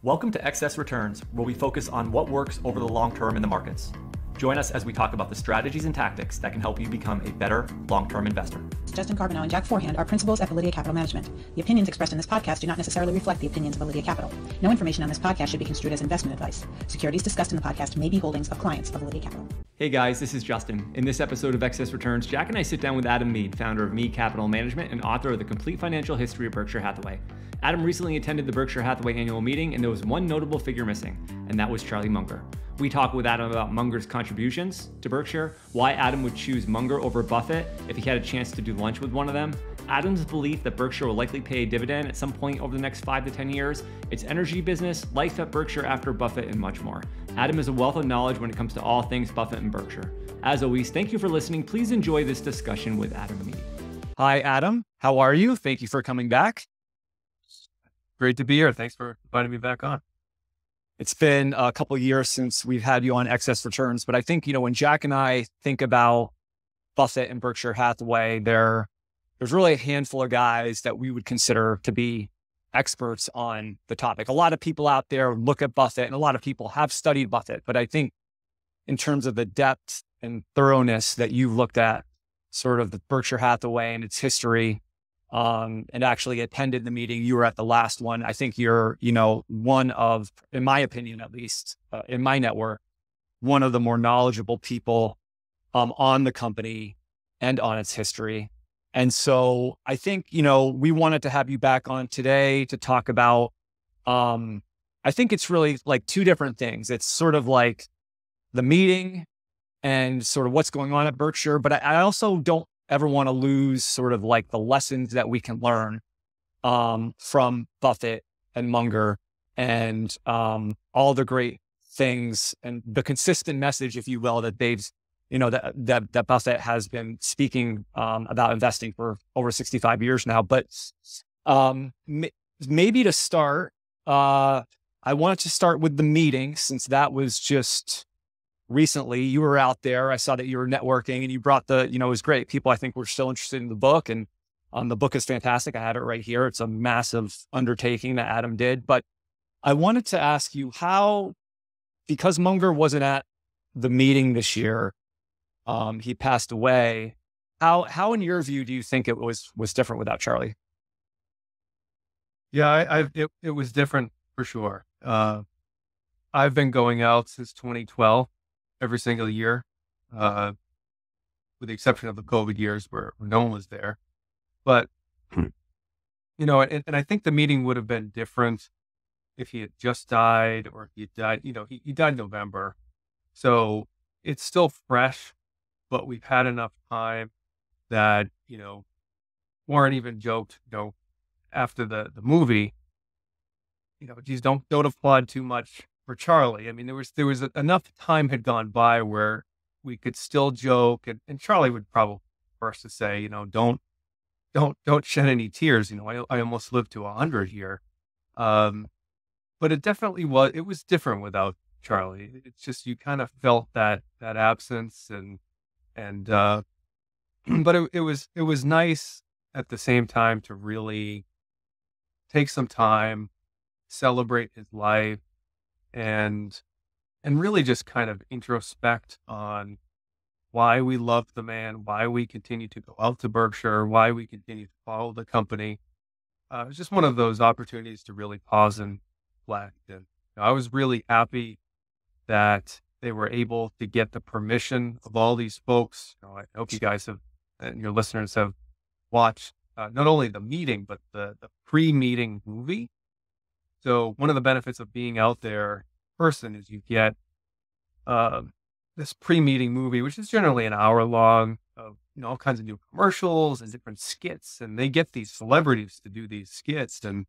Welcome to Excess Returns, where we focus on what works over the long term in the markets. Join us as we talk about the strategies and tactics that can help you become a better long-term investor. Justin Carbonell and Jack Forehand are principals at Lydia Capital Management. The opinions expressed in this podcast do not necessarily reflect the opinions of Lydia Capital. No information on this podcast should be construed as investment advice. Securities discussed in the podcast may be holdings of clients of Lydia Capital. Hey guys, this is Justin. In this episode of Excess Returns, Jack and I sit down with Adam Mead, founder of Mead Capital Management and author of The Complete Financial History of Berkshire Hathaway. Adam recently attended the Berkshire Hathaway Annual Meeting, and there was one notable figure missing, and that was Charlie Munger. We talk with Adam about Munger's contributions to Berkshire, why Adam would choose Munger over Buffett if he had a chance to do lunch with one of them, Adam's belief that Berkshire will likely pay a dividend at some point over the next 5 to 10 years, its energy business, life at Berkshire after Buffett, and much more. Adam is a wealth of knowledge when it comes to all things Buffett and Berkshire. As always, thank you for listening. Please enjoy this discussion with Adam Mead. Hi, Adam. How are you? Thank you for coming back. Great to be here. Thanks for inviting me back on. It's been a couple of years since we've had you on Excess Returns, but I think, when Jack and I think about Buffett and Berkshire Hathaway, there's really a handful of guys that we would consider to be experts on the topic. A lot of people out there look at Buffett, and a lot of people have studied Buffett, but I think in terms of the depth and thoroughness that you've looked at sort of the Berkshire Hathaway and its history, and actually attended the meeting. You were at the last one. I think you're, one of, in my opinion, at least in my network, one of the more knowledgeable people on the company and on its history. And so I think, we wanted to have you back on today to talk about, I think it's really like two different things. It's sort of like the meeting and sort of what's going on at Berkshire, but I also don't ever want to lose sort of like the lessons that we can learn from Buffett and Munger and all the great things and the consistent message, if you will, that they've, that Buffett has been speaking about investing for over 65 years now. But maybe to start, I wanted to start with the meeting, since that was just recently. You were out there. I saw that you were networking and you brought it was great. People, I think, were still interested in the book, and the book is fantastic. I had it right here. It's a massive undertaking that Adam did. But I wanted to ask you because Munger wasn't at the meeting this year, he passed away. How in your view do you think it was different without Charlie? Yeah, it was different for sure. I've been going out since 2012. Every single year, with the exception of the COVID years where no one was there. But, and I think the meeting would have been different if he had just died, or if he died, he died in November. So it's still fresh, but we've had enough time that, Warren even joked, after the movie, geez, don't applaud too much for Charlie. I mean, there was enough time had gone by where we could still joke, and Charlie would probably first to say, don't shed any tears. I almost lived to 100 here. But it definitely was different without Charlie. It's just, you kind of felt that absence but it was nice at the same time to really take some time, celebrate his life, and really just kind of introspect on why we love the man, why we continue to go out to Berkshire, why we continue to follow the company. It was just one of those opportunities to really pause and reflect. And I was really happy that they were able to get the permission of all these folks. I hope you guys have, and your listeners have, watched not only the meeting, but the pre-meeting movie. So one of the benefits of being out there in person is you get this pre-meeting movie, which is generally an hour long, of all kinds of new commercials and different skits, and they get these celebrities to do these skits, and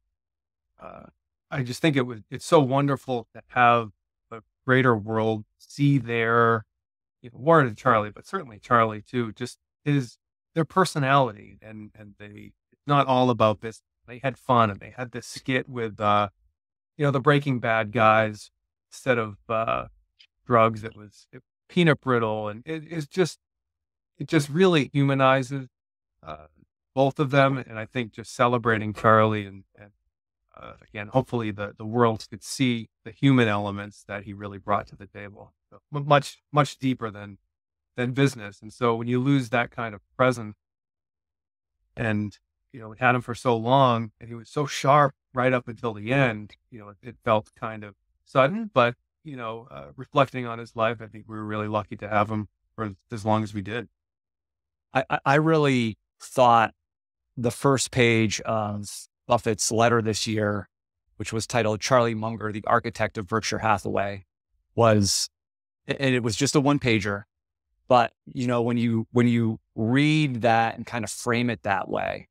I just think it's so wonderful to have the greater world see their Warren and Charlie, but certainly Charlie too, just their personality, and it's not all about this. They had fun, and they had this skit with the Breaking Bad guys. Instead of drugs, it was peanut brittle, and it just really humanizes both of them. And I think just celebrating Charlie and again, hopefully the world could see the human elements that he really brought to the table. So much deeper than business. And so when you lose that kind of presence, and we had him for so long, and he was so sharp right up until the end, it felt kind of sudden. But reflecting on his life, I think we were really lucky to have him for as long as we did. I really thought the first page of Buffett's letter this year, which was titled "Charlie Munger, the Architect of Berkshire Hathaway," and it was just a one pager. But when you read that and kind of frame it that way,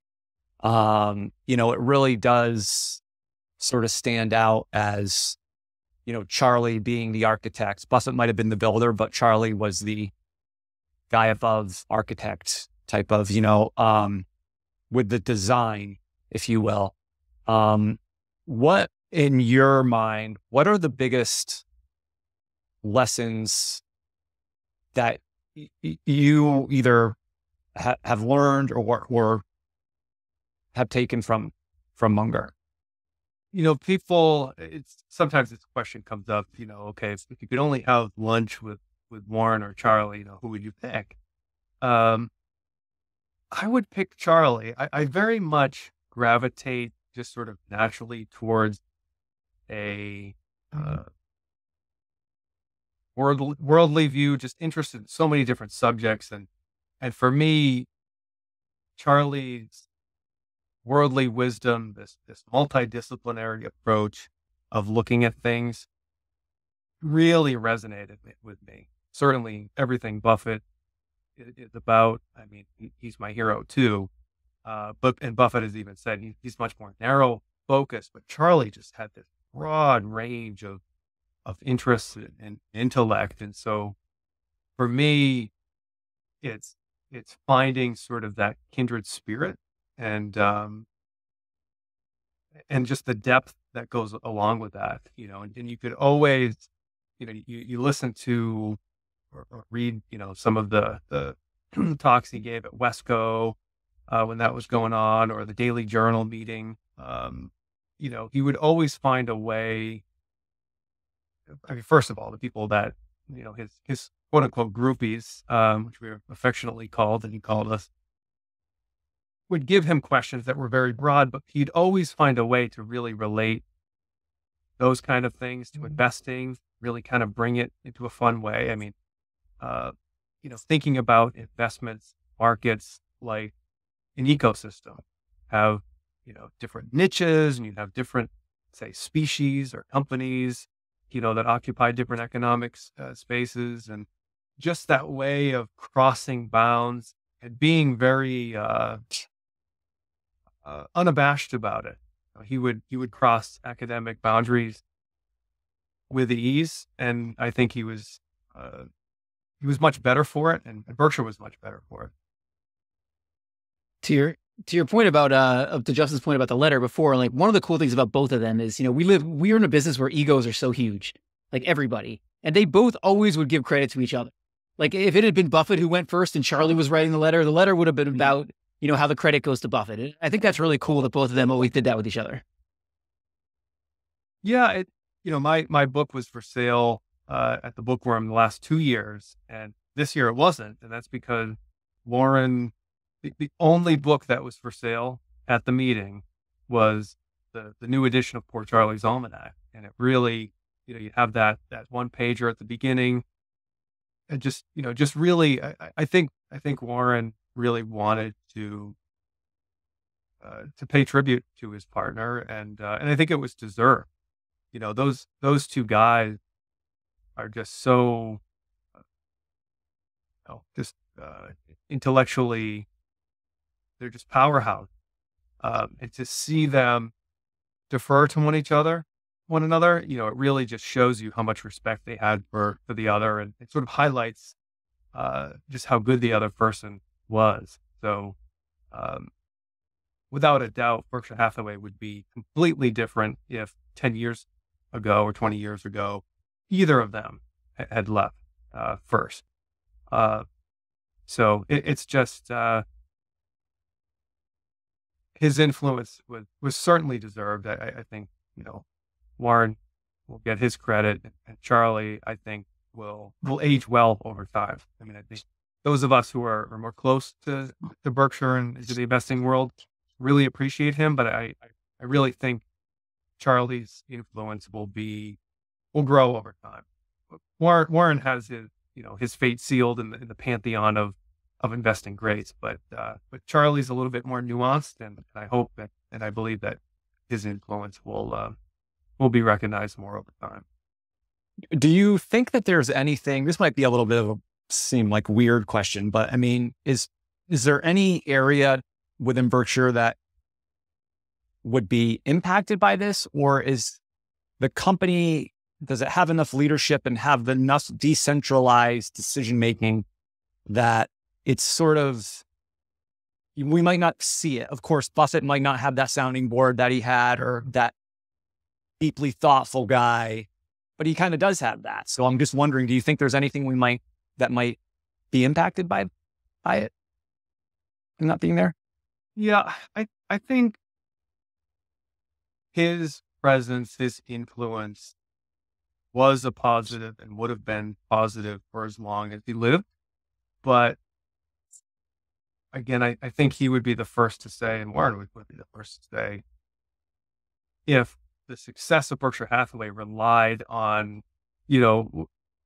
it really does sort of stand out as, Charlie being the architect. Buffett might have been the builder, but Charlie was the guy above architect type of, with the design, if you will. What, in your mind, what are the biggest lessons that you either have learned or have taken from Munger? People, sometimes this question comes up, okay, if you could only have lunch with Warren or Charlie, who would you pick? I would pick Charlie. I very much gravitate just sort of naturally towards a worldly view, just interested in so many different subjects. And for me, Charlie's worldly wisdom, this multidisciplinary approach of looking at things really resonated with me. Certainly everything Buffett is about. I mean, he's my hero too. And Buffett has even said he's much more narrow focused, but Charlie just had this broad range of interests and intellect. And so for me, it's finding sort of that kindred spirit and just the depth that goes along with that, and you could always, you listen to or read, some of the talks he gave at Wesco when that was going on, or the Daily Journal meeting. He would always find a way. I mean, first of all, the people that, his quote unquote groupies, which we were affectionately called, and he called us, would give him questions that were very broad, but he'd always find a way to really relate those kind of things to investing, really kind of bring it into a fun way. I mean, thinking about investments, markets like an ecosystem, have, different niches, and you have different, say, species or companies, that occupy different economic spaces, and just that way of crossing bounds and being very unabashed about it. He would cross academic boundaries with ease, and I think he was much better for it, and Berkshire was much better for it. To your point about to Justin's point about the letter before, like, one of the cool things about both of them is, we're in a business where egos are so huge, like everybody, and they both always would give credit to each other. Like, if it had been Buffett who went first and Charlie was writing the letter would have been about, how the credit goes to Buffett. And I think that's really cool that both of them always did that with each other. Yeah. My book was for sale at the Bookworm the last 2 years, and this year it wasn't. And that's because Warren, the only book that was for sale at the meeting was the new edition of Poor Charlie's Almanac. And it really, you have that one pager at the beginning, and just really, I think Warren really wanted to pay tribute to his partner, and I think it was deserved. Those two guys are just so, intellectually, they're just powerhouse. And to see them defer to one another, it really just shows you how much respect they had for the other, and it sort of highlights just how good the other person was. So, without a doubt, Berkshire Hathaway would be completely different if 10 years ago or 20 years ago, either of them had left first. So it's just, his influence was certainly deserved. I think, Warren will get his credit, and Charlie, I think, will age well over time. I mean, I think those of us who are more close to Berkshire and to the investing world really appreciate him, but I really think Charlie's influence will grow over time. Warren has his fate sealed in the pantheon of investing greats, but Charlie's a little bit more nuanced, and I hope and I believe that his influence will be recognized more over time. Do you think that there's anything, this might be a little bit of a seem like weird question, but I mean, is there any area within Berkshire that would be impacted by this, or is the company, does it have enough leadership and have enough decentralized decision-making that it's sort of, we might not see it. Of course, Buffett might not have that sounding board that he had, or that deeply thoughtful guy, but he kind of does have that. So I'm just wondering, do you think there's anything that might be impacted by it and not being there? Yeah, I think his presence, his influence was a positive and would have been positive for as long as he lived. But again, I think he would be the first to say, and Warren would be the first to say, if the success of Berkshire Hathaway relied on,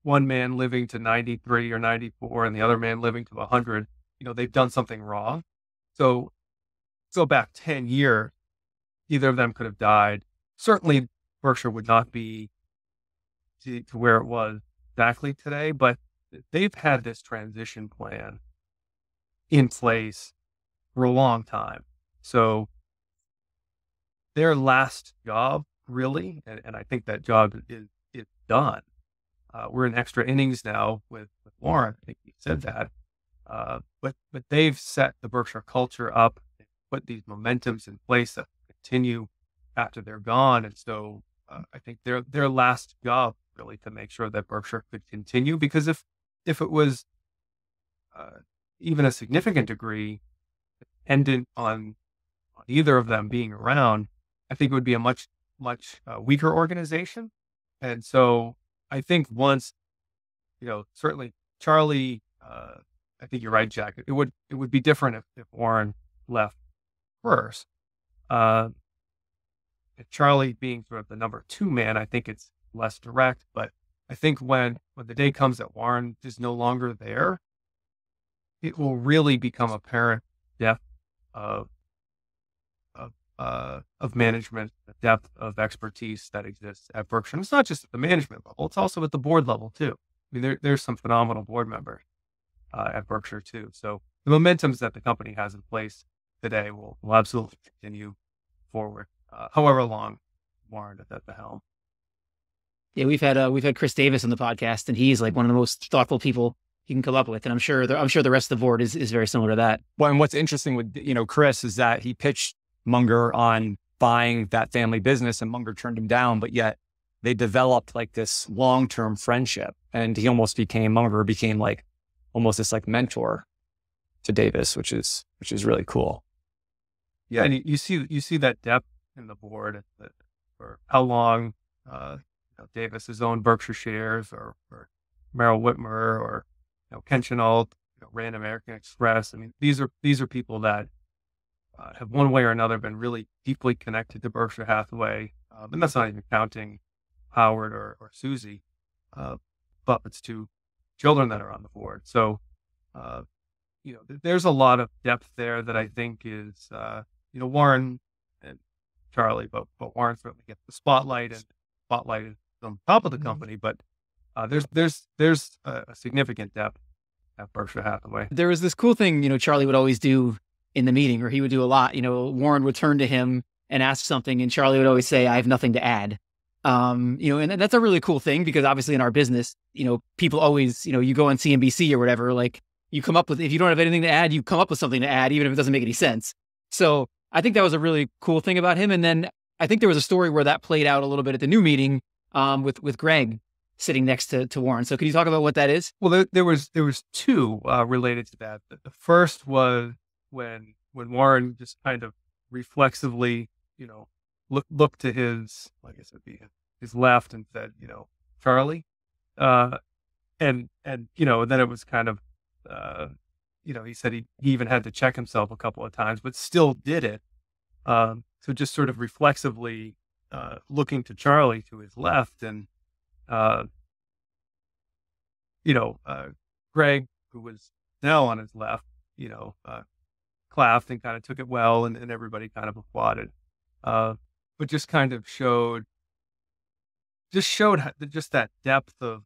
one man living to 93 or 94 and the other man living to 100, they've done something wrong. So go back 10 years, either of them could have died. Certainly Berkshire would not be to where it was exactly today, but they've had this transition plan in place for a long time. So their last job, really, and I think that job is done. We're in extra innings now with Warren. I think he said that. But they've set the Berkshire culture up, and put these momentums in place that continue after they're gone. And so I think their last job really to make sure that Berkshire could continue, because if it was even a significant degree dependent on either of them being around, I think it would be a much weaker organization. And so I think once, certainly Charlie, I think you're right, Jack. It would be different if Warren left first. Charlie being sort of the number two man, I think it's less direct. But I think when the day comes that Warren is no longer there, it will really become apparent depth of management, the depth of expertise that exists at Berkshire. And it's not just at the management level; it's also at the board level too. I mean, there's some phenomenal board members at Berkshire too. So the momentums that the company has in place today will absolutely continue forward, however long Warren is at the helm. Yeah, we've had Chris Davis on the podcast, and he's like one of the most thoughtful people you can come up with, and I'm sure the rest of the board is very similar to that. Well, and what's interesting with Chris is that he pitched Munger on buying that family business, and Munger turned him down, but yet they developed like this long-term friendship, and Munger became like almost this like mentor to Davis, which is really cool. Yeah, and you see that depth in the board for how long Davis has owned Berkshire shares, or Merrill Whitmer, or Ken Chenault ran American Express. I mean, these are people that have one way or another been really deeply connected to Berkshire Hathaway, and that's not even counting Howard or Susie, Buffett's two children that are on the board. So, there's a lot of depth there that I think is, Warren and Charlie, but Warren certainly gets the spotlight is on top of the company, but there's a significant depth at Berkshire Hathaway. There was this cool thing, Charlie would always do in the meeting, or he would do a lot. Warren would turn to him and ask something, and Charlie would always say, "I have nothing to add." And that's a really cool thing, because obviously in our business, people always, you go on CNBC or whatever, like you come up with, if you don't have anything to add, you come up with something to add, even if it doesn't make any sense. So I think that was a really cool thing about him. And then I think there was a story where that played out a little bit at the new meeting, with Greg sitting next to Warren. So can you talk about what that is? Well, there was two related to that. The first was when Warren just kind of reflexively, looked to his, I guess it'd be his left and said, Charlie, and then it was kind of, he said he even had to check himself a couple of times, but still did it. So just sort of reflexively looking to Charlie to his left, and Greg, who was now on his left, clapped and kind of took it well, and everybody kind of applauded. But just kind of showed that depth of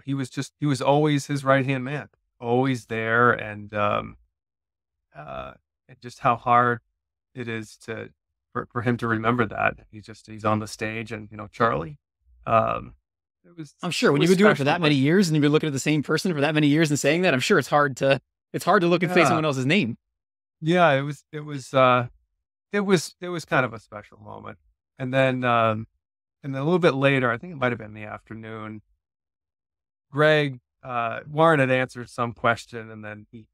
he was always his right hand man, always there, and just how hard it is for him to remember that he's on the stage, and Charlie. I'm sure when you've been doing it for that many years and you've been looking at the same person for that many years and saying that, I'm sure it's hard to look and say someone else's name. Yeah, it was kind of a special moment. And then a little bit later, I think it might have been in the afternoon, Warren had answered some question, and then he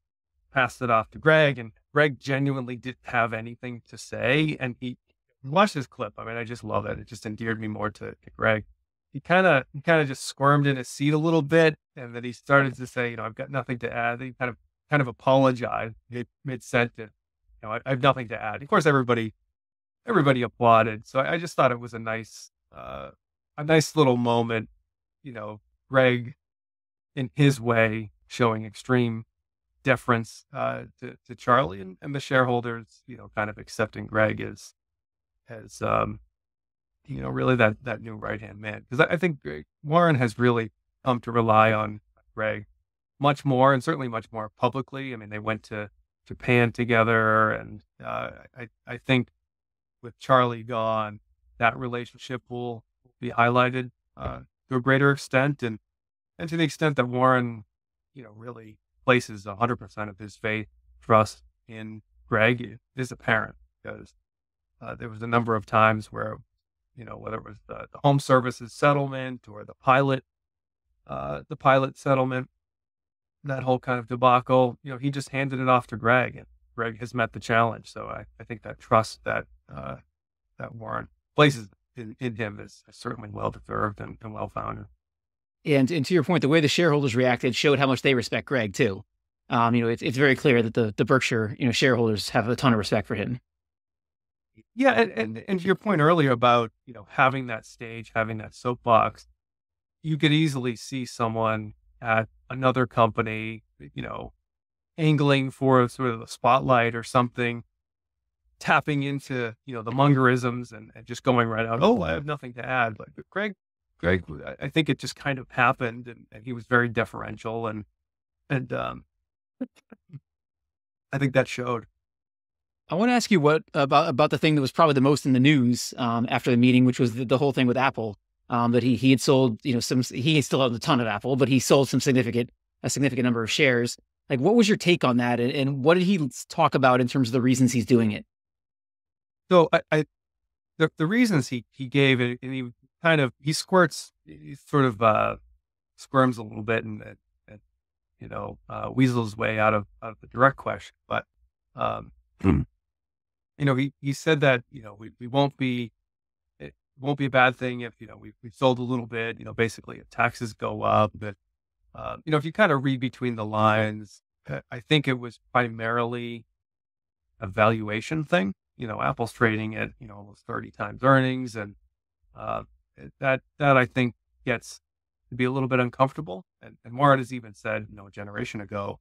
passed it off to Greg, and Greg genuinely didn't have anything to say. And he watched this clip. I mean, I just love it. It just endeared me more to Greg. He kind of just squirmed in his seat a little bit, and then he started to say, I've got nothing to add. He kind of apologized mid-sentence. I have nothing to add. Of course, everybody applauded. So I just thought it was a nice little moment. Greg, in his way, showing extreme deference to Charlie, and the shareholders, kind of accepting Greg as really that new right-hand man. Because I think Warren has really come to rely on Greg much more, and certainly much more publicly. I mean, they went to Japan together, and I think with Charlie gone, that relationship will be highlighted to a greater extent, and to the extent that Warren, really places 100% of his faith, trust in Greg is apparent, because there was a number of times where, whether it was the home services settlement or the pilot settlement, that whole kind of debacle, he just handed it off to Greg, and Greg has met the challenge. So I think that trust that Warren places in him is certainly well-deserved and well-founded. And to your point, the way the shareholders reacted showed how much they respect Greg too. It's very clear that the Berkshire, shareholders have a ton of respect for him. Yeah. And to your point earlier about, having that stage, having that soapbox, you could easily see someone at another company, angling for sort of the spotlight or something, tapping into, the Mungerisms and just going right out, oh, I have nothing to add. But Greg, I think it just kind of happened, and he was very deferential, and I think that showed. I want to ask you what about the thing that was probably the most in the news after the meeting, which was the whole thing with Apple. That he had sold, he still owns a ton of Apple, but he sold a significant number of shares. Like, what was your take on that, and what did he talk about in terms of the reasons he's doing it? So the reasons he gave it, and he squirms a little bit and weasels his way out of the direct question. But, he said that, we won't be, it won't be a bad thing if, we've sold a little bit, basically if taxes go up. But, if you kind of read between the lines, I think it was primarily a valuation thing. Apple's trading at, almost 30 times earnings, and, that I think gets to be a little bit uncomfortable. And Warren has even said, a generation ago,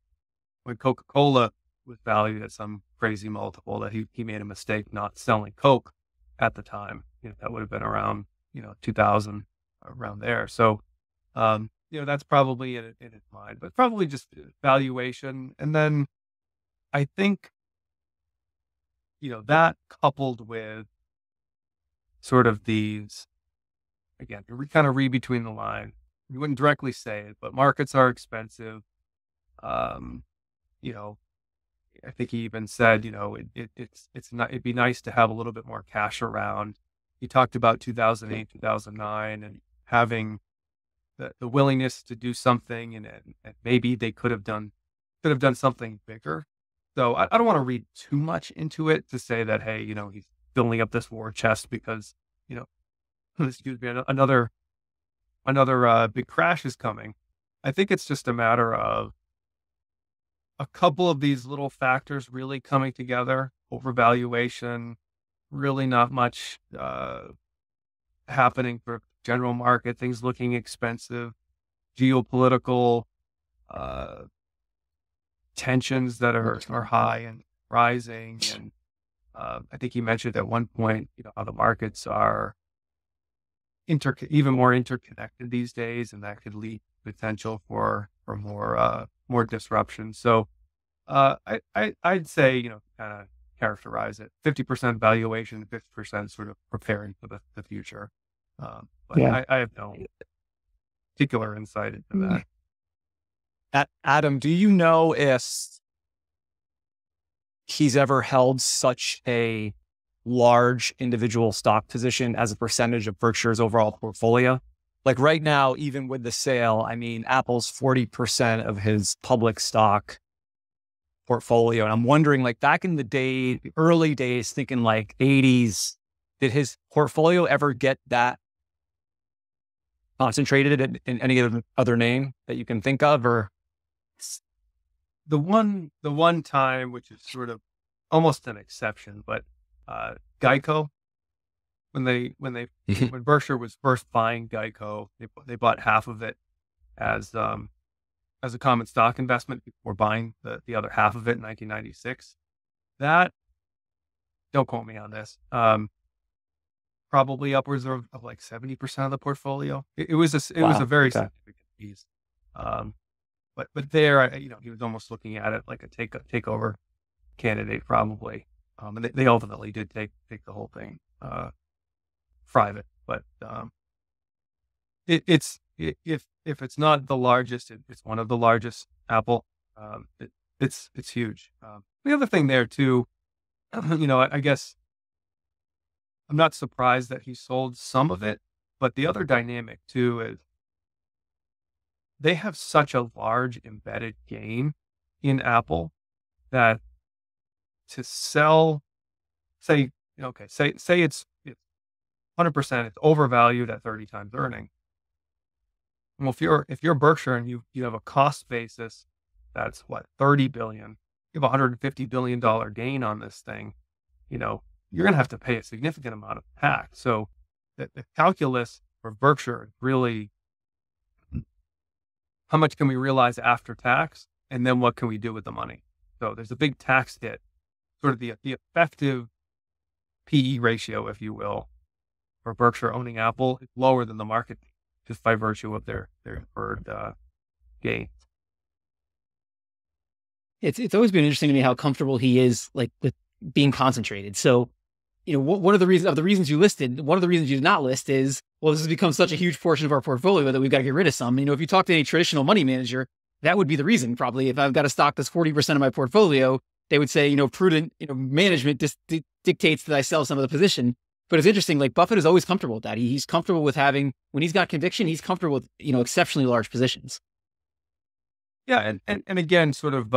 when Coca-Cola was valued at some crazy multiple, that he made a mistake not selling Coke at the time. That would have been around, 2000, around there. So, that's probably in his mind, but probably just valuation. And then I think, that coupled with sort of these, again, we kind of read between the lines. We wouldn't directly say it, but markets are expensive. I think he even said, it'd be nice to have a little bit more cash around. He talked about 2008, 2009, and having the willingness to do something, and maybe they could have done something bigger. So I don't want to read too much into it to say that, hey, he's building up this war chest because, excuse me, another big crash is coming. I think it's just a matter of a couple of these little factors really coming together. Overvaluation, really not much happening for general market, things looking expensive, geopolitical tensions that are high and rising. And I think you mentioned at one point, how the markets are even more interconnected these days, and that could lead to potential for more disruption. So I'd say, kind of characterize it 50% valuation, 50% sort of preparing for the future. But Yeah. I have no particular insight into that. Adam, do you know if he's ever held such a large individual stock position as a percentage of Berkshire's overall portfolio? Like right now, even with the sale, I mean, Apple's 40% of his public stock portfolio. And I'm wondering, like back in the early days, thinking like 80s, did his portfolio ever get that concentrated in any other name that you can think of? Or The one time, which is sort of almost an exception, but Geico, when Berkshire was first buying Geico, they bought half of it as a common stock investment before buying the other half of it in 1996. That, don't quote me on this, probably upwards of like 70% of the portfolio. It was a very significant piece. But there, he was almost looking at it like a takeover candidate, probably. And they ultimately did take the whole thing private. But if it's not the largest, it's one of the largest. Apple, it's huge. The other thing there too, I guess I'm not surprised that he sold some of it, but the other dynamic too is they have such a large embedded gain in Apple that to sell, say it's 100%, it's overvalued at 30 times earning. Well, if you're Berkshire and you have a cost basis that's what, 30 billion, you have $150 billion gain on this thing, you're going to have to pay a significant amount of tax. So the calculus for Berkshire is really, how much can we realize after tax? And then what can we do with the money? So there's a big tax hit, sort of the effective PE ratio, if you will, for Berkshire owning Apple is lower than the market just by virtue of their inferred gains. It's always been interesting to me how comfortable he is like with being concentrated. So, one of the reasons you listed, one of the reasons you did not list is, well, this has become such a huge portion of our portfolio that we've got to get rid of some. If you talk to any traditional money manager, that would be the reason probably. If I've got a stock that's 40% of my portfolio, they would say, prudent, management dictates that I sell some of the position. But it's interesting, like Buffett is always comfortable with that. He's comfortable with having, when he's got conviction, he's comfortable with, exceptionally large positions. Yeah. And again, sort of,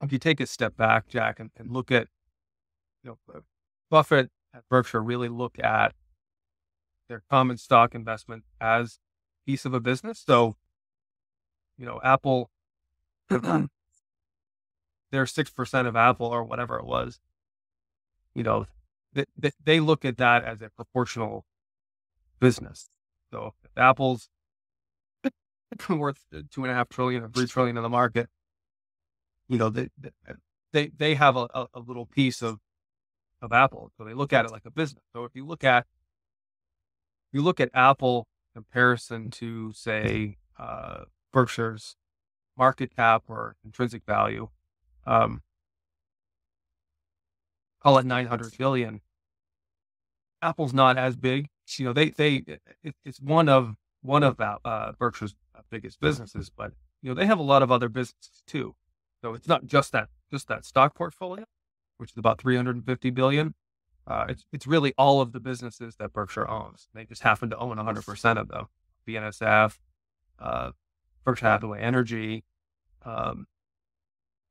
if you take a step back, Jack, and look at, Buffett at Berkshire really look at their common stock investment as a piece of a business. So, Apple, they're 6% of Apple or whatever it was, they look at that as a proportional business. So if Apple's worth $2.5 trillion or $3 trillion in the market, they have a little piece of Apple. So they look at it like a business. So if you look at Apple in comparison to, say, Berkshire's market cap or intrinsic value, call it $900 billion. Apple's not as big. It's one of Berkshire's biggest businesses, but they have a lot of other businesses too. So it's not just that stock portfolio, which is about $350 billion. It's really all of the businesses that Berkshire owns. They just happen to own 100% of them. BNSF, Berkshire Hathaway Energy,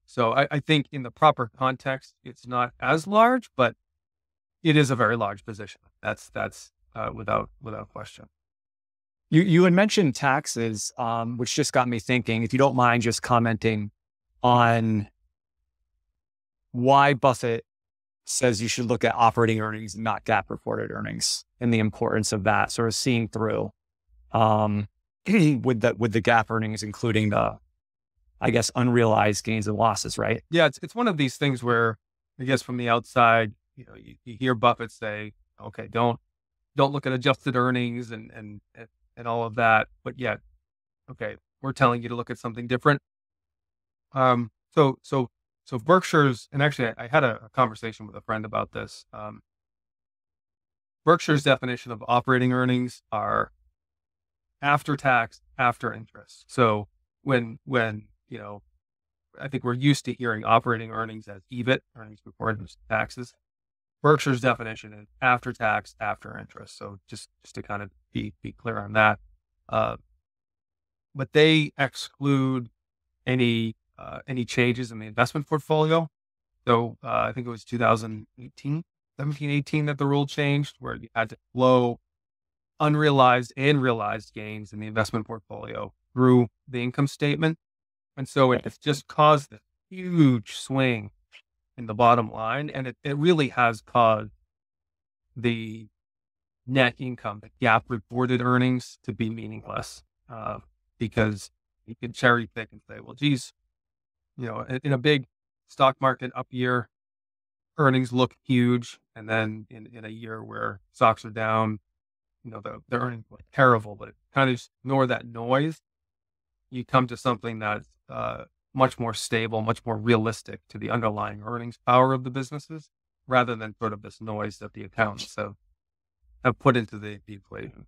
So I think in the proper context, it's not as large, but it is a very large position. That's without question. You had mentioned taxes, which just got me thinking, if you don't mind just commenting on why Buffett says you should look at operating earnings and not GAAP reported earnings, and the importance of that sort of seeing through with the GAAP earnings, including the, I guess, unrealized gains and losses, right? Yeah, it's one of these things where I guess from the outside, you hear Buffett say, okay, don't look at adjusted earnings and all of that, but yet, okay, we're telling you to look at something different. So Berkshire's, and actually I had a conversation with a friend about this. Berkshire's definition of operating earnings are after tax, after interest. So when I think we're used to hearing operating earnings as EBIT, earnings before taxes. Berkshire's definition is after tax, after interest. So just to kind of be clear on that. But they exclude any changes in the investment portfolio. So I think it was 17, 18 that the rule changed, where you had to flow unrealized and realized gains in the investment portfolio through the income statement. And so it's just caused a huge swing in the bottom line. And it really has caused the net income, the GAAP reported earnings, to be meaningless, because you can cherry pick and say, well, geez, in a big stock market up year, earnings look huge. And then in a year where stocks are down, the earnings look terrible, but kind of just ignore that noise. You come to something that's much more stable, much more realistic to the underlying earnings power of the businesses, rather than sort of this noise that the accountants have put into the equation.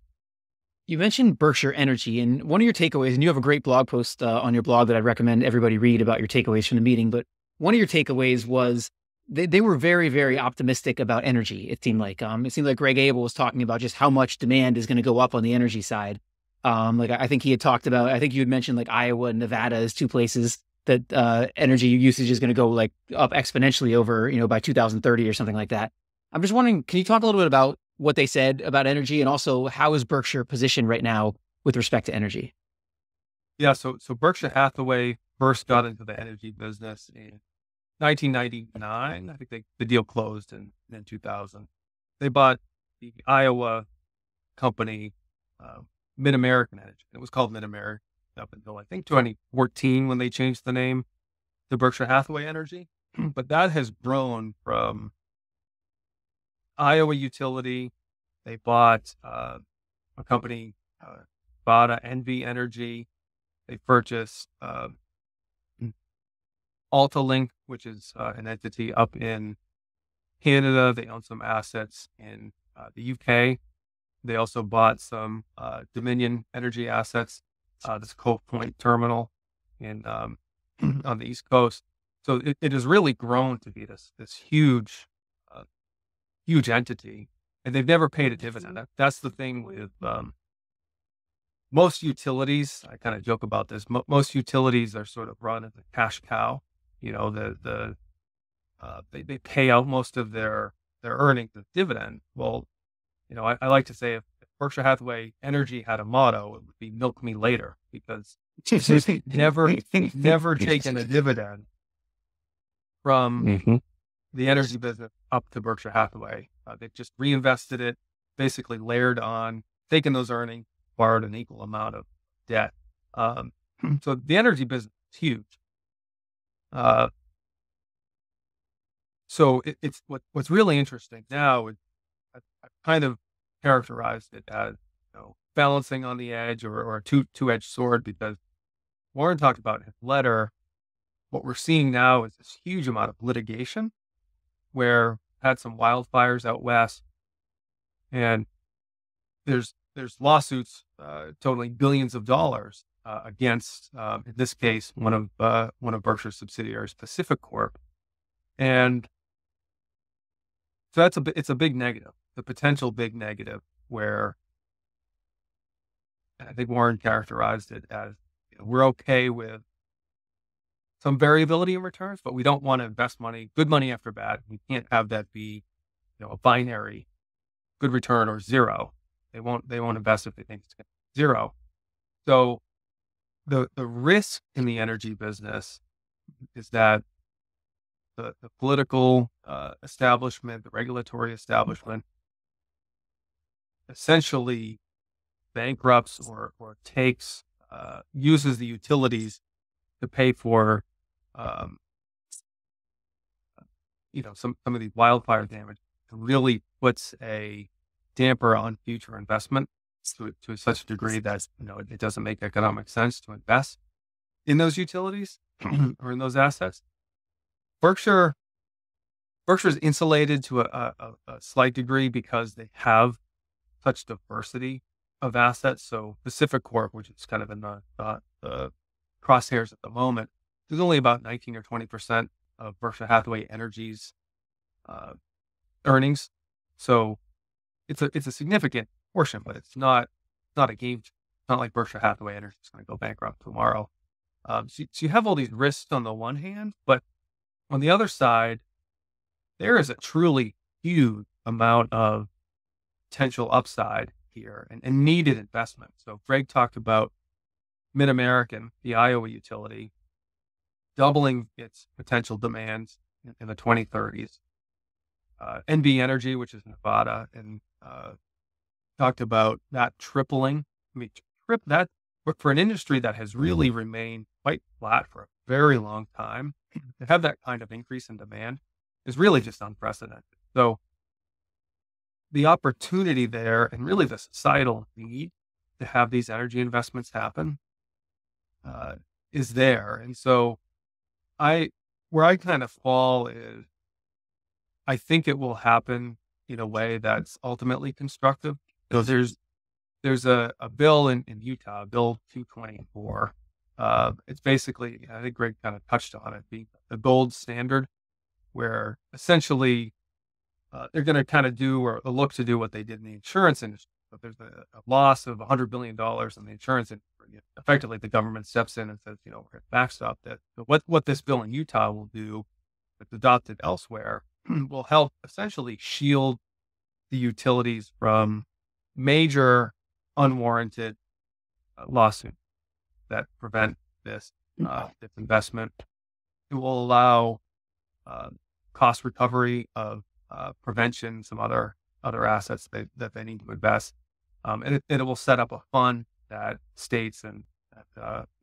You mentioned Berkshire Energy, and one of your takeaways, and you have a great blog post on your blog that I'd recommend everybody read about your takeaways from the meeting, but one of your takeaways was they were very, very optimistic about energy. It seemed like Greg Abel was talking about just how much demand is going to go up on the energy side. I think he had talked about, I think you had mentioned like Iowa and Nevada as two places that energy usage is going to go like up exponentially over, by 2030 or something like that. I'm just wondering, can you talk a little bit about what they said about energy, and also how is Berkshire positioned right now with respect to energy? Yeah, so Berkshire Hathaway first got into the energy business in 1999. I think the deal closed in 2000. They bought the Iowa company, Mid-American Energy. It was called Mid-American up until I think 2014 when they changed the name to Berkshire Hathaway Energy. But that has grown from Iowa utility. They bought a company, Bada NV Energy. They purchased AltaLink, which is an entity up in Canada. They own some assets in the UK. They also bought some Dominion Energy assets, this Cove Point terminal in on the East Coast. So it has really grown to be this huge entity, and they've never paid a dividend. That's the thing with most utilities. I kind of joke about this. Most utilities are sort of run as a cash cow. They pay out most of their earnings as dividend. Well, I like to say if Berkshire Hathaway Energy had a motto, it would be "Milk me later," because they've never taken a dividend from the energy business up to Berkshire Hathaway. They've just reinvested it, basically layered on, taken those earnings, borrowed an equal amount of debt. So the energy business is huge. So it's what's really interesting now is I've kind of characterized it as balancing on the edge or a two-edged sword, because Warren talked about in his letter. What we're seeing now is this huge amount of litigation, where had some wildfires out west, and there's lawsuits totaling billions of dollars against, in this case, one of Berkshire's subsidiaries, Pacific Corp, and so it's a big negative, the potential big negative, where I think Warren characterized it as we're okay with some variability in returns, but we don't want to invest money, good money after bad. We can't have that be, a binary, good return or zero. They won't invest if they think it's going to be zero. So the risk in the energy business is that the political establishment, the regulatory establishment, essentially bankrupts or takes uses the utilities to pay for some of these wildfire damage, and really puts a damper on future investment to such a degree that it doesn't make economic sense to invest in those utilities or in those assets. Berkshire's insulated to a slight degree because they have such diversity of assets. So Pacific Corp, which is kind of in the crosshairs at the moment, there's only about 19 or 20% of Berkshire Hathaway Energy's earnings. So it's a significant portion, but it's not a game. It's not like Berkshire Hathaway Energy is going to go bankrupt tomorrow. So you have all these risks on the one hand, but on the other side, there is a truly huge amount of potential upside here and needed investment. So Greg talked about Mid-American, the Iowa utility, doubling its potential demands in the 2030s. NB Energy, which is Nevada, and talked about that tripling. I mean, that for an industry that has really remained quite flat for a very long time, to have that kind of increase in demand is really just unprecedented. So the opportunity there and really the societal need to have these energy investments happen is there. And so where I kind of fall is I think it will happen in a way that's ultimately constructive. So there's a bill in Utah, Bill 224. It's basically, I think Greg kind of touched on it, being the gold standard, where essentially they're going to kind of do or look to do what they did in the insurance industry. If there's a loss of $100 billion in the insurance industry, effectively the government steps in and says, we're going to backstop that. But what this bill in Utah will do, if adopted elsewhere, will help essentially shield the utilities from major unwarranted lawsuits that prevent this investment. It will allow cost recovery of prevention, some other assets that they need to invest. And it will set up a fund that states and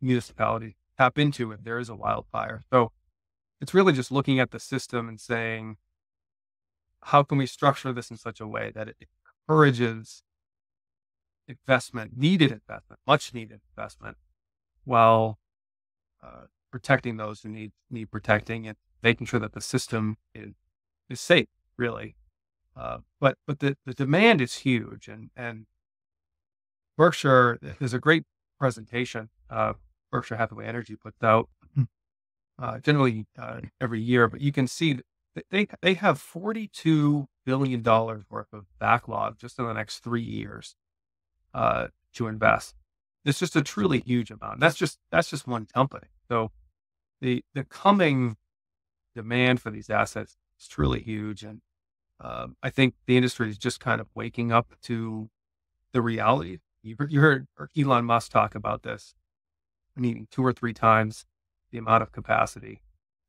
municipalities tap into if there is a wildfire. So it's really just looking at the system and saying, how can we structure this in such a way that it encourages needed investment, much needed investment, while protecting those who need protecting and making sure that the system is safe, really. But the demand is huge, and Berkshire, there's a great presentation Berkshire Hathaway Energy puts out generally every year, but you can see that they have $42 billion worth of backlog just in the next 3 years to invest. It's just a truly huge amount. That's just one company. So the coming demand for these assets is truly huge, and I think the industry is just kind of waking up to the reality. You heard Elon Musk talk about this, needing 2 or 3 times the amount of capacity.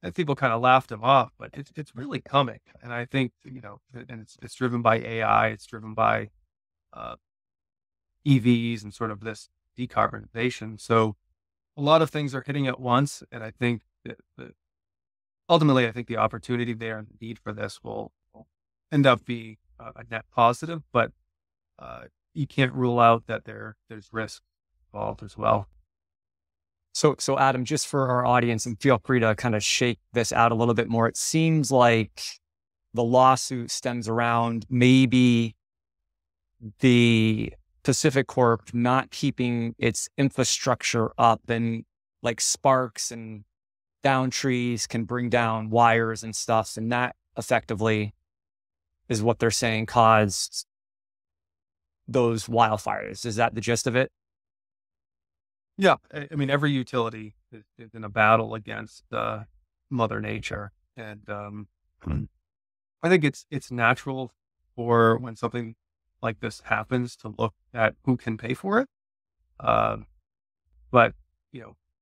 And people kind of laughed him off, but it's really coming. And I think, and it's driven by AI, it's driven by EVs and sort of this decarbonization. So a lot of things are hitting at once. And I think that ultimately, I think the opportunity there and the need for this will end up being a net positive, but you can't rule out that there's risk involved as well. So Adam, just for our audience, and feel free to kind of shake this out a little bit more. It seems like the lawsuit stems around maybe the Pacific Corp not keeping its infrastructure up, and like sparks and down trees can bring down wires and stuff. And that effectively is what they're saying caused those wildfires. Is that the gist of it? Yeah. I mean, every utility is in a battle against Mother Nature, and I think it's natural for when something like this happens to look at who can pay for it. But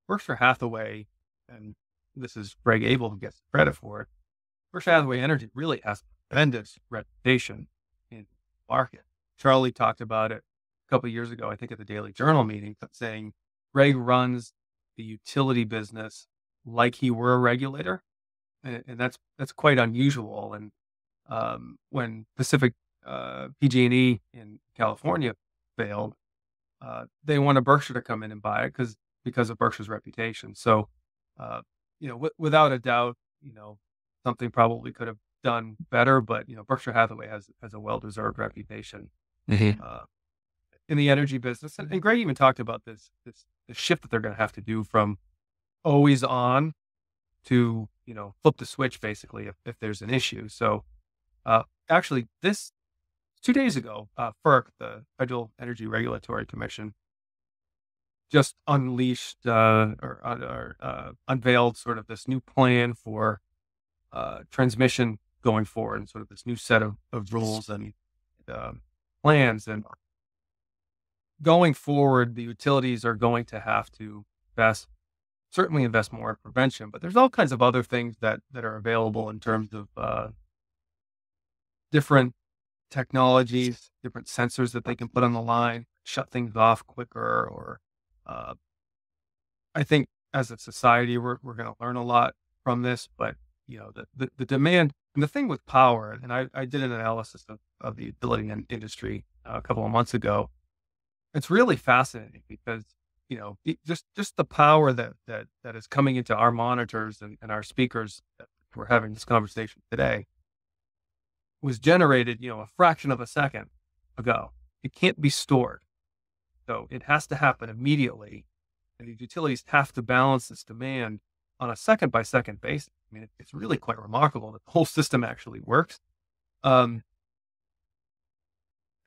Berkshire Hathaway, and this is Greg Abel who gets credit for it. Berkshire Hathaway Energy really has a tremendous reputation in the market. Charlie talked about it a couple of years ago, I think at the Daily Journal meeting, saying Greg runs the utility business like he were a regulator, and that's quite unusual. And when Pacific PG&E in California failed, they wanted Berkshire to come in and buy it because of Berkshire's reputation. So, without a doubt, something probably could have done better, but Berkshire Hathaway has a well-deserved reputation in the energy business. And Greg even talked about this shift that they're going to have to do from always on to flip the switch basically if there's an issue. So actually, this 2 days ago, FERC, the Federal Energy Regulatory Commission, just unleashed unveiled sort of this new plan for transmission going forward, and sort of this new set of rules and plans. And going forward, the utilities are going to have to certainly invest more in prevention, but there's all kinds of other things that are available in terms of different technologies, different sensors that they can put on the line, shut things off quicker, or I think as a society, we're going to learn a lot from this, but the demand, and the thing with power, and I did an analysis of the utility industry a couple of months ago. It's really fascinating because, just the power that is coming into our monitors and our speakers that we're having this conversation today was generated, a fraction of a second ago. It can't be stored. So it has to happen immediately. And the utilities have to balance this demand on a second by second basis. I mean, it's really quite remarkable that the whole system actually works. And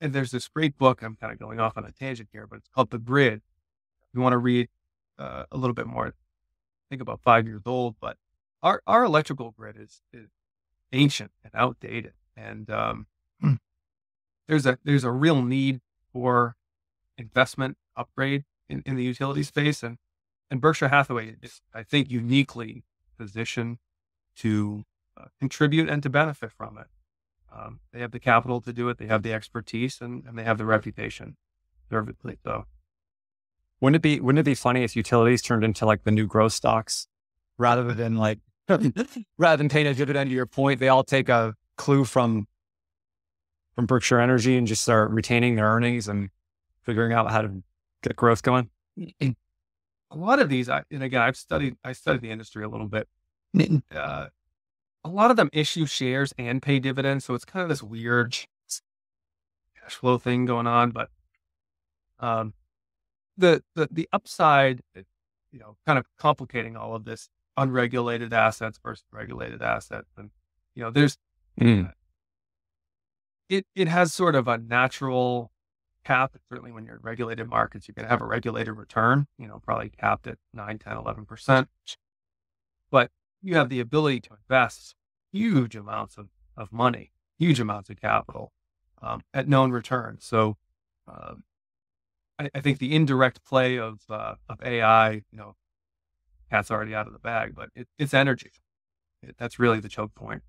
there's this great book, I'm kind of going off on a tangent here, but it's called The Grid. If you want to read a little bit more, I think about 5 years old, but our electrical grid is ancient and outdated. And there's a real need for investment upgrade in the utility space. And Berkshire Hathaway is, I think, uniquely positioned to contribute and to benefit from it. They have the capital to do it. They have the expertise, and they have the reputation. Deservedly so. Wouldn't it be funny if utilities turned into like the new growth stocks rather than paying a dividend? To your point, they all take a clue from Berkshire Energy and just start retaining their earnings and figuring out how to get growth going. A lot of these, and again, I studied the industry a little bit. A lot of them issue shares and pay dividends, so it's kind of this weird cash flow thing going on. But the upside, kind of complicating all of this, unregulated assets versus regulated assets, and there's it has sort of a natural cap. Certainly, when you're in regulated markets, you're going to have a regulated return. Probably capped at 9, 10, 11%. But you have the ability to invest huge amounts of money, huge amounts of capital at known returns. So I think the indirect play of AI, cat's already out of the bag, but it's energy. That's really the choke point.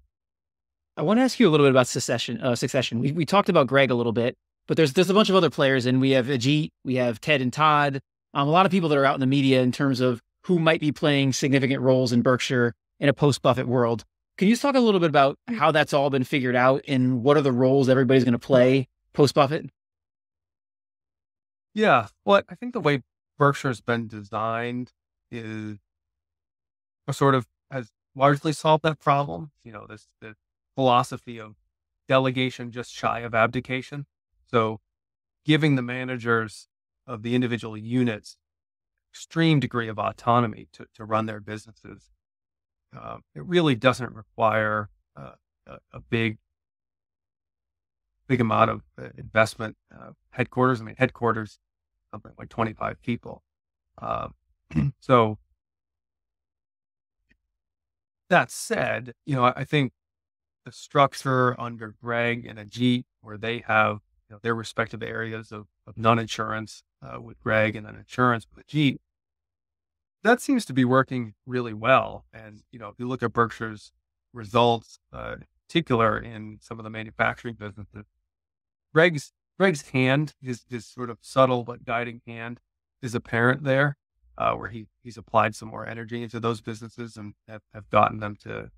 I want to ask you a little bit about succession. We talked about Greg a little bit, but there's a bunch of other players, and we have Ajit, we have Ted and Todd, a lot of people that are out in the media in terms of who might be playing significant roles in Berkshire in a post-Buffett world. Can you just talk a little bit about how that's all been figured out and what are the roles everybody's going to play post-Buffett? Yeah, well, I think the way Berkshire's been designed is sort of has largely solved that problem. This philosophy of delegation just shy of abdication. So giving the managers of the individual units extreme degree of autonomy to run their businesses. It really doesn't require a big amount of investment. Headquarters, something like 25 people. So That said, I think the structure under Greg and Ajit, where they have their respective areas of non-insurance with Greg and then insurance with Ajit, that seems to be working really well. And if you look at Berkshire's results, in particular in some of the manufacturing businesses, Greg's hand, his sort of subtle but guiding hand, is apparent there, where he's applied some more energy into those businesses and have gotten them to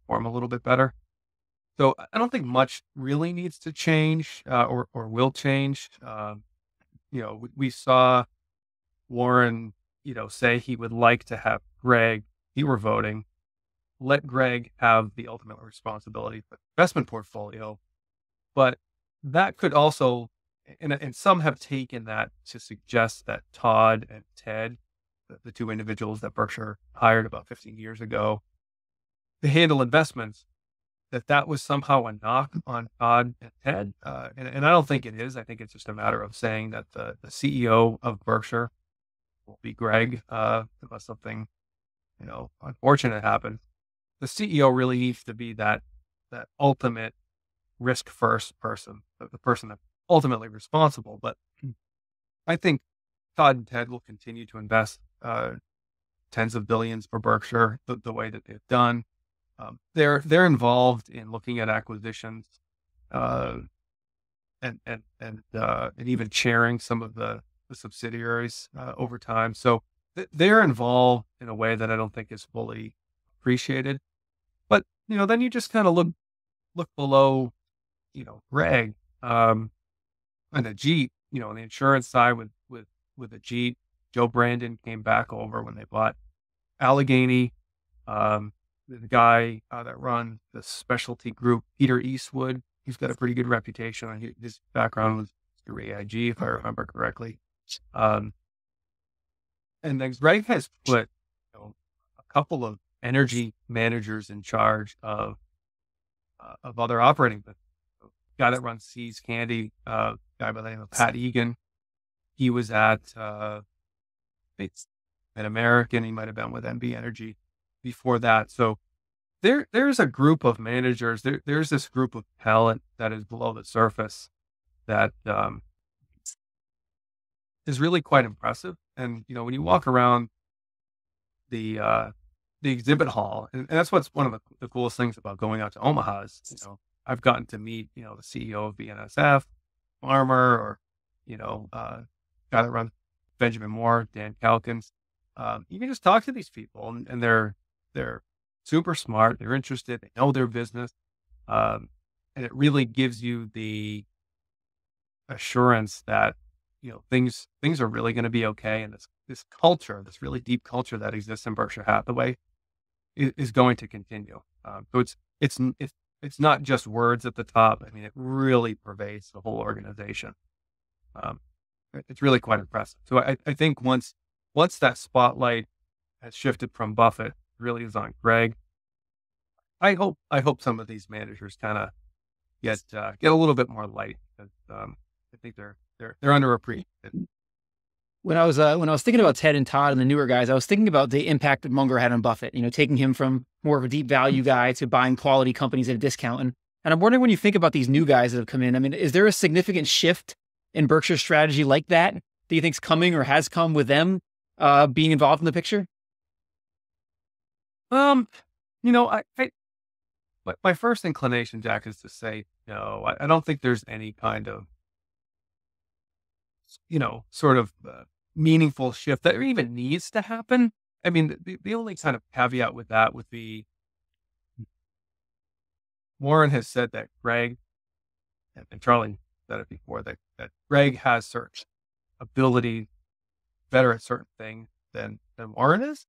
perform a little bit better. So I don't think much really needs to change or will change. We saw Warren, say he would like to have Greg, he were voting, let Greg have the ultimate responsibility for the investment portfolio. But that could also, and some have taken that to suggest that Todd and Ted, the two individuals that Berkshire hired about 15 years ago to handle investments, that was somehow a knock on Todd and Ted. And I don't think it is. I think it's just a matter of saying that the CEO of Berkshire will be Greg, unless something, unfortunate happens. The CEO really needs to be that ultimate risk first person, the person that's ultimately responsible. But I think Todd and Ted will continue to invest tens of billions for Berkshire the way that they've done. They're involved in looking at acquisitions, and even chairing some of the subsidiaries over time. So they're involved in a way that I don't think is fully appreciated. But then you just kind of look below, Greg and Ajit. On the insurance side with Ajit, Joe Brandon came back over when they bought Allegheny. The guy that runs the specialty group, Peter Eastwood, he's got a pretty good reputation. His background was through AIG, if I remember correctly. And then Greg has put a couple of energy managers in charge of other operating businesses. The guy that runs See's Candy, guy by the name of Pat Egan, he was at Mid-American. He might have been with MB Energy before that. So there's a group of managers. There's this group of talent that is below the surface that is really quite impressive. And when you walk around the exhibit hall, and that's what's one of the coolest things about going out to Omaha is, I've gotten to meet the CEO of BNSF, Farmer, or guy that runs Benjamin Moore, Dan Calkins. You can just talk to these people, and they're super smart. They're interested. They know their business, and it really gives you the assurance that things are really going to be okay. And this culture, this really deep culture that exists in Berkshire Hathaway, is going to continue. So it's not just words at the top. I mean, it really pervades the whole organization. It's really quite impressive. So I think once that spotlight has shifted from Buffett, really is on Greg. I hope some of these managers kind of get a little bit more light, because I think they're underappreciated. When I was thinking about Ted and Todd and the newer guys, I was thinking about the impact that Munger had on Buffett. Taking him from more of a deep value guy to buying quality companies at a discount. And I'm wondering, when you think about these new guys that have come in, I mean, is there a significant shift in Berkshire's strategy like that you think's coming or has come with them being involved in the picture? My first inclination, Jack, is to say no. I don't think there's any kind of sort of meaningful shift that even needs to happen. I mean, the only kind of caveat with that would be Warren has said that Greg, and Charlie said it before, that Greg has certain ability, better at certain things than Warren is.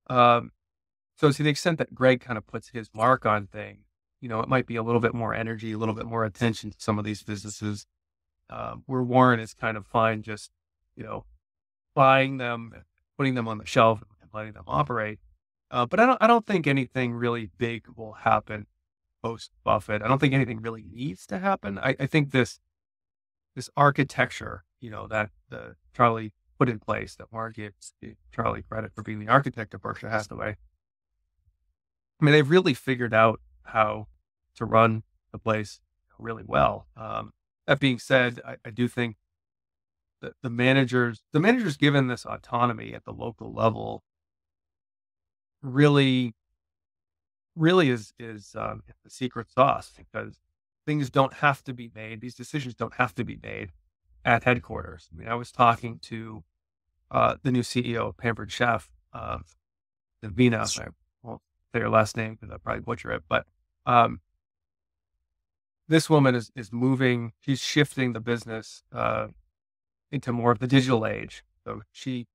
So to the extent that Greg kind of puts his mark on things, it might be a little bit more energy, a little bit more attention to some of these businesses, where Warren is kind of fine just, buying them, putting them on the shelf and letting them operate. But I don't think anything really big will happen post Buffett. I don't think anything really needs to happen. I think this architecture, that Charlie put in place, that Warren gives Charlie credit for being the architect of Berkshire Hathaway, I mean, they've really figured out how to run the place really well. That being said, I do think that the managers given this autonomy at the local level really is the secret sauce, because things don't have to be made. These decisions don't have to be made at headquarters. I mean, I was talking to the new CEO of Pampered Chef, Davina. I won't say her last name because I'll probably butcher it, but this woman is moving. She's shifting the business into more of the digital age. So she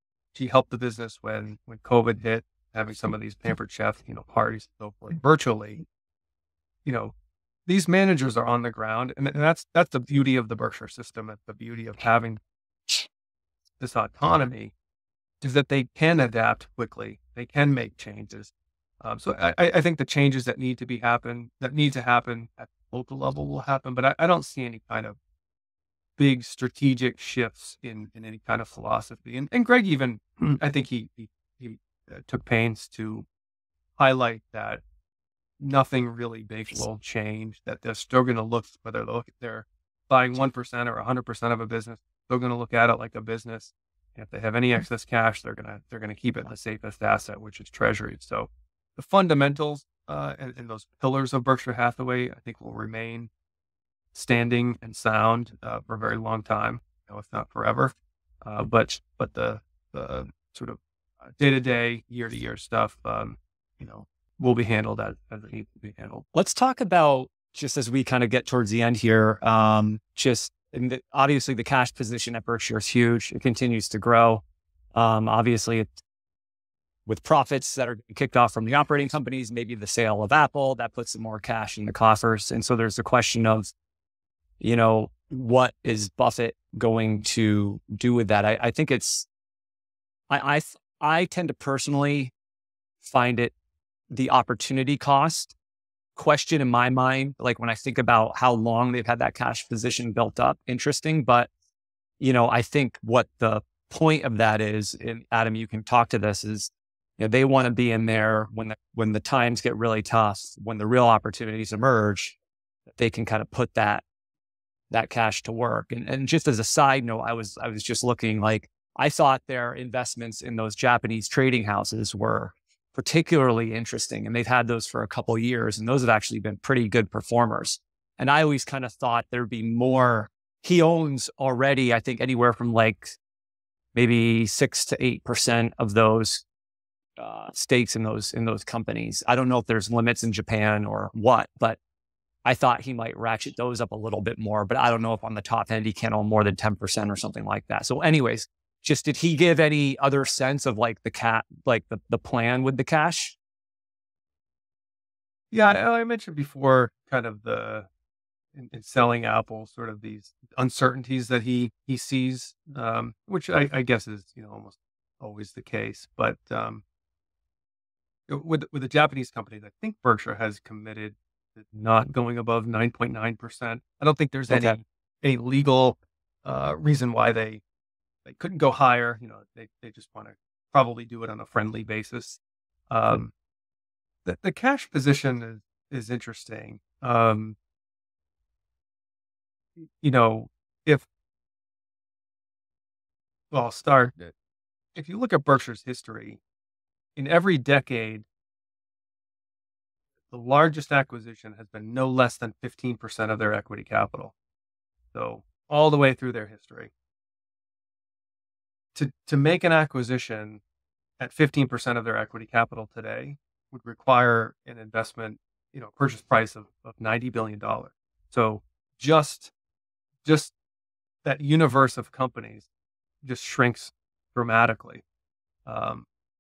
helped the business when COVID hit, having some of these Pampered Chef, parties and so forth virtually. These managers are on the ground, and that's the beauty of the Berkshire system. That's the beauty of having this autonomy, is that they can adapt quickly. They can make changes. So I think the changes that need to happen at the local level will happen, but I don't see any kind of big strategic shifts in any kind of philosophy. And Greg even, I think he took pains to highlight that nothing really big will change, that they're still going to look, whether they're buying 1% or 100% of a business, they're going to look at it like a business. And if they have any excess cash, they're going to keep it in the safest asset, which is treasury. So the fundamentals and those pillars of Berkshire Hathaway, I think, will remain standing and sound for a very long time, if not forever. But the sort of day-to-day, year-to-year stuff, will be handled as it needs to be handled. Let's talk about, just as we kind of get towards the end here, obviously the cash position at Berkshire is huge. It continues to grow. Obviously, with profits that are kicked off from the operating companies, maybe the sale of Apple, that puts some more cash in the coffers. And so there's the question of, what is Buffett going to do with that? I think I tend to personally find it the opportunity cost question in my mind, like when I think about how long they've had that cash position built up, interesting. But, I think what the point of that is, and Adam, you can talk to this, is, they want to be in there when the times get really tough, when the real opportunities emerge, that they can kind of put that cash to work. And just as a side note, I was just looking, like, I thought their investments in those Japanese trading houses were particularly interesting. And they've had those for a couple of years, and those have actually been pretty good performers. And I always kind of thought there'd be more. He owns already, I think, anywhere from like maybe 6 to 8% of those stakes in those companies. I don't know if there's limits in Japan or what, but I thought he might ratchet those up a little bit more. But I don't know if on the top end he can't own more than 10% or something like that. So anyways, just did he give any other sense of like the plan with the cash? Yeah, I mentioned before kind of in selling Apple, sort of these uncertainties that he sees, which I guess is, almost always the case. But with the Japanese companies, I think Berkshire has committed to not going above 9.9%. I don't think there's any legal reason why they couldn't go higher. They just want to probably do it on a friendly basis. The cash position is interesting. I'll start. If you look at Berkshire's history, in every decade, the largest acquisition has been no less than 15% of their equity capital. So all the way through their history. To make an acquisition at 15% of their equity capital today would require an investment, purchase price of $90 billion. So just that universe of companies just shrinks dramatically.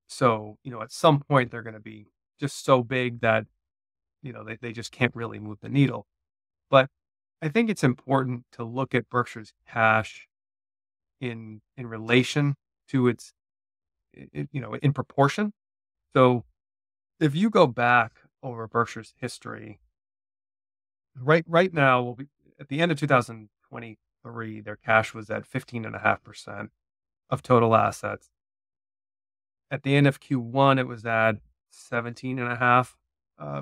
So, at some point they're going to be just so big that, they just can't really move the needle. But I think it's important to look at Berkshire's cash in relation to its, in proportion. So if you go back over Berkshire's history, right now, at the end of 2023, their cash was at 15.5% of total assets. At the end of Q1, it was at 17.5%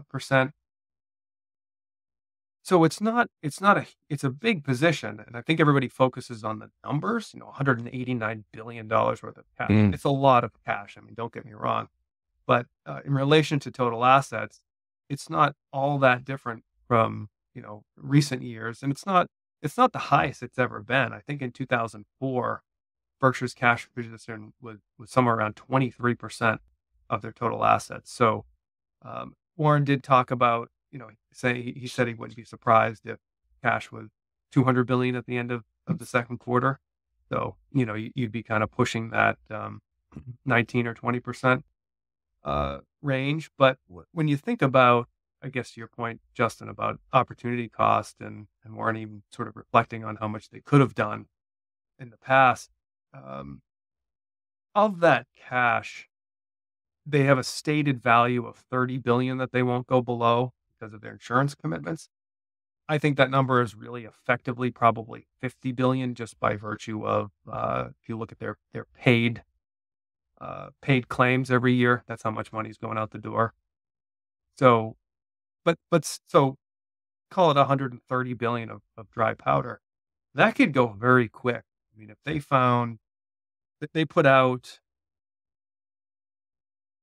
percent. So it's a big position. And I think everybody focuses on the numbers, $189 billion worth of cash. It's a lot of cash. I mean, don't get me wrong. But in relation to total assets, it's not all that different from, recent years. And it's not the highest it's ever been. I think in 2004, Berkshire's cash position was somewhere around 23% of their total assets. So Warren did talk about, he said he wouldn't be surprised if cash was $200 billion at the end of the second quarter. So, you'd be kind of pushing that 19 or 20% range. But when you think about, I guess to your point, Justin, about opportunity cost and Warren even sort of reflecting on how much they could have done in the past, of that cash, they have a stated value of $30 billion that they won't go below because of their insurance commitments. I think that number is really effectively probably $50 billion just by virtue of, if you look at their paid claims every year, that's how much money is going out the door. So, so call it $130 billion of dry powder. That could go very quick. I mean, if they found that they put out,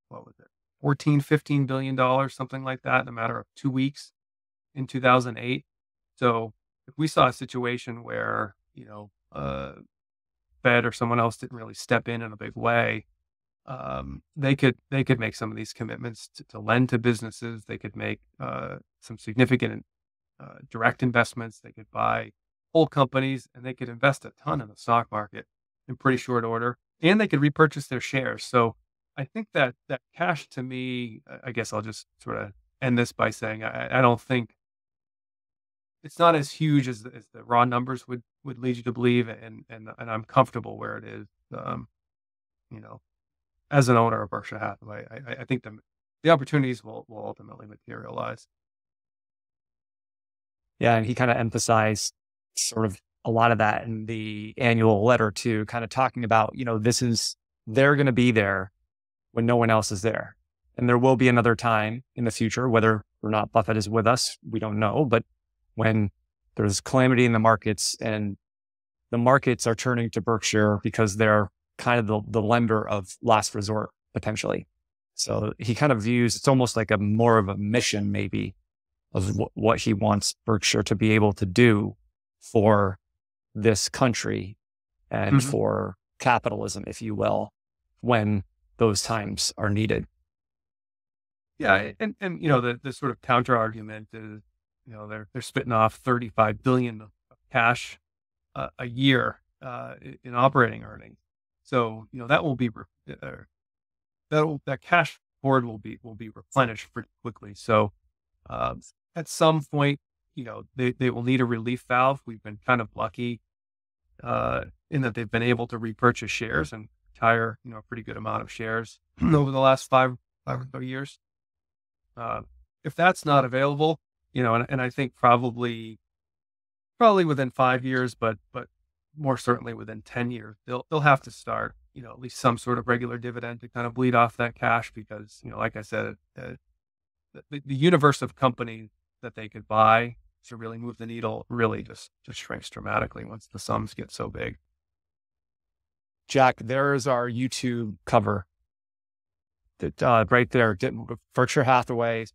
what was it, $14-15 billion, something like that, in a matter of 2 weeks in 2008. So if we saw a situation where, Fed or someone else didn't really step in a big way, they could make some of these commitments to lend to businesses. They could make some significant direct investments. They could buy whole companies, and they could invest a ton in the stock market in pretty short order, and they could repurchase their shares. So I think that cash, to me, I guess I'll just sort of end this by saying I don't think it's not as huge as the raw numbers would lead you to believe, and I'm comfortable where it is. As an owner of Berkshire Hathaway, I think the opportunities will ultimately materialize. Yeah, and he kind of emphasized sort of a lot of that in the annual letter too, kind of talking about, they're going to be there when no one else is there. And there will be another time in the future, whether or not Buffett is with us, we don't know, but when there's calamity in the markets and the markets are turning to Berkshire because they're kind of the lender of last resort, potentially. So he kind of views, it's almost like more of a mission maybe of what he wants Berkshire to be able to do for this country and for capitalism, if you will, when those times are needed. Yeah. And the sort of counter argument is, they're spitting off $35 billion of cash a year in operating earnings. So, that will be, that cash hoard will be replenished pretty quickly. So, at some point, they will need a relief valve. We've been kind of lucky in that they've been able to repurchase shares and retire, a pretty good amount of shares over the last five or so years. If that's not available, and I think probably within 5 years, but more certainly within 10 years, they'll have to start, at least some sort of regular dividend to kind of bleed off that cash because, like I said, the universe of companies that they could buy to really move the needle really just shrinks dramatically once the sums get so big. Jack, there's our YouTube cover. That right there, Berkshire Hathaway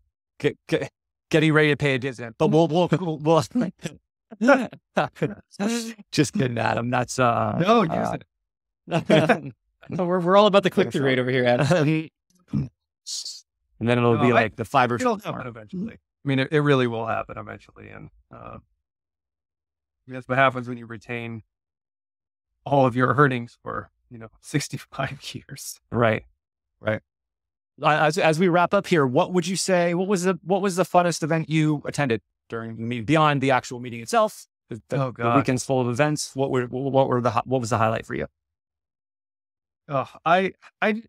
getting ready to pay a dividend. But we'll just kidding, Adam. That's no, use it. No, we're all about the click-through rate over here, Adam. And then it'll be like the fiber. It'll happen eventually. I mean, it really will happen eventually, and that's what happens when you retain all of your earnings for 65 years. Right. As we wrap up here, what would you say? What was the funnest event you attended during the meeting beyond the actual meeting itself? The weekend's full of events. What was the highlight for you? The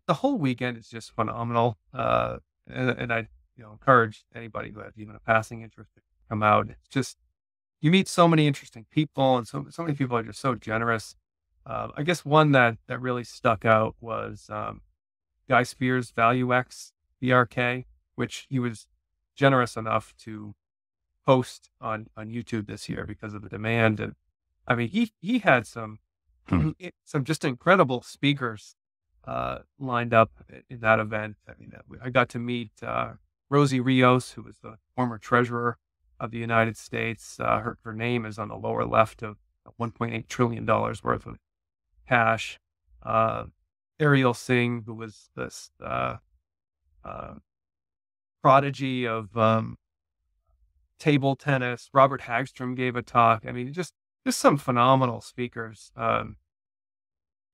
whole weekend is just phenomenal. And I encourage anybody who has even a passing interest to come out. It's just, you meet so many interesting people, and so many people are just so generous. I guess one that really stuck out was Guy Spears' ValueX BRK, which he was generous enough to post on YouTube this year because of the demand. And I mean, he had some just incredible speakers lined up in that event. I mean, I got to meet Rosie Rios, who was the former treasurer of the United States. Her name is on the lower left of $1.8 trillion worth of cash. Ariel Singh, who was this prodigy of table tennis. Robert Hagstrom gave a talk. I mean, just some phenomenal speakers.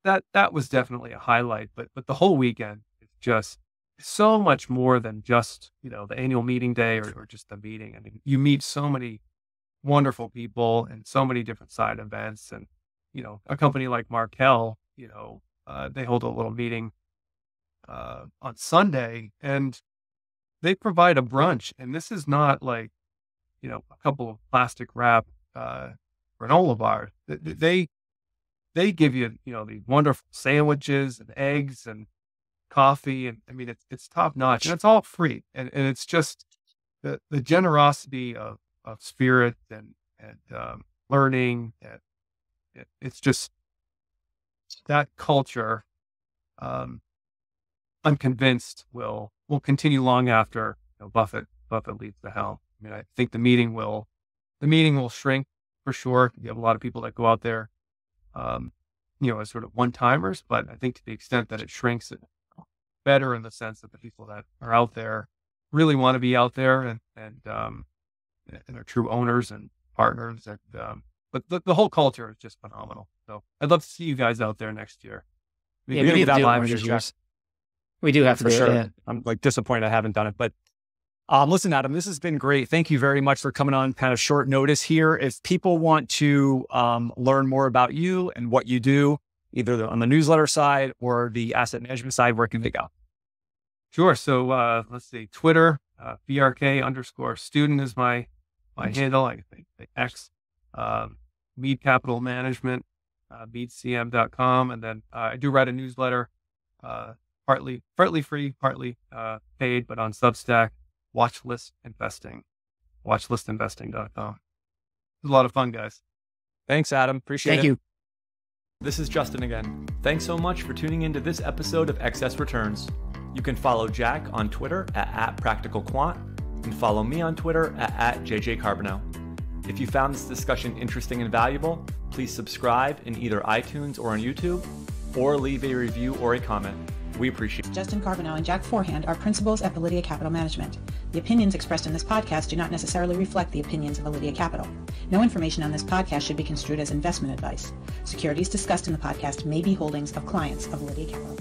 That was definitely a highlight. But the whole weekend is just so much more than just, the annual meeting day or just the meeting. I mean, you meet so many wonderful people and so many different side events. And, a company like Markel, they hold a little meeting on Sunday, and they provide a brunch. And this is not like, a couple of plastic wrap granola bars. They give you, these wonderful sandwiches and eggs and coffee. And I mean, it's top notch, and it's all free. And it's just the generosity of spirit and learning. And it's just that culture. I'm convinced will continue long after Buffett leaves the helm. I mean, I think the meeting will shrink for sure. You have a lot of people that go out there, as sort of one-timers, but I think to the extent that it shrinks, it better in the sense that the people that are out there really want to be out there and are true owners and partners. And but the whole culture is just phenomenal. So I'd love to see you guys out there next year. Yeah, we need to do it one of these years. We do have to for do sure. it. Yeah. I'm disappointed I haven't done it, but listen, Adam, this has been great. Thank you very much for coming on kind of short notice here. If people want to learn more about you and what you do, either on the newsletter side or the asset management side, where can they go? Sure. So let's see, Twitter, BRK_student is my handle. I think X, Mead Capital Management, meadcm.com. And then I do write a newsletter, partly free, partly paid, but on Substack, watchlistinvesting, watchlistinvesting.com. It's a lot of fun, guys. Thanks, Adam. Appreciate it. Thank you. This is Justin again. Thanks so much for tuning into this episode of Excess Returns. You can follow Jack on Twitter at @PracticalQuant and follow me on Twitter at JJCarbonell. If you found this discussion interesting and valuable, please subscribe in either iTunes or on YouTube, or leave a review or a comment. We appreciate it. Justin Carbonell and Jack Forehand are principals at Validia Capital Management. The opinions expressed in this podcast do not necessarily reflect the opinions of Validia Capital. No information on this podcast should be construed as investment advice. Securities discussed in the podcast may be holdings of clients of Validia Capital.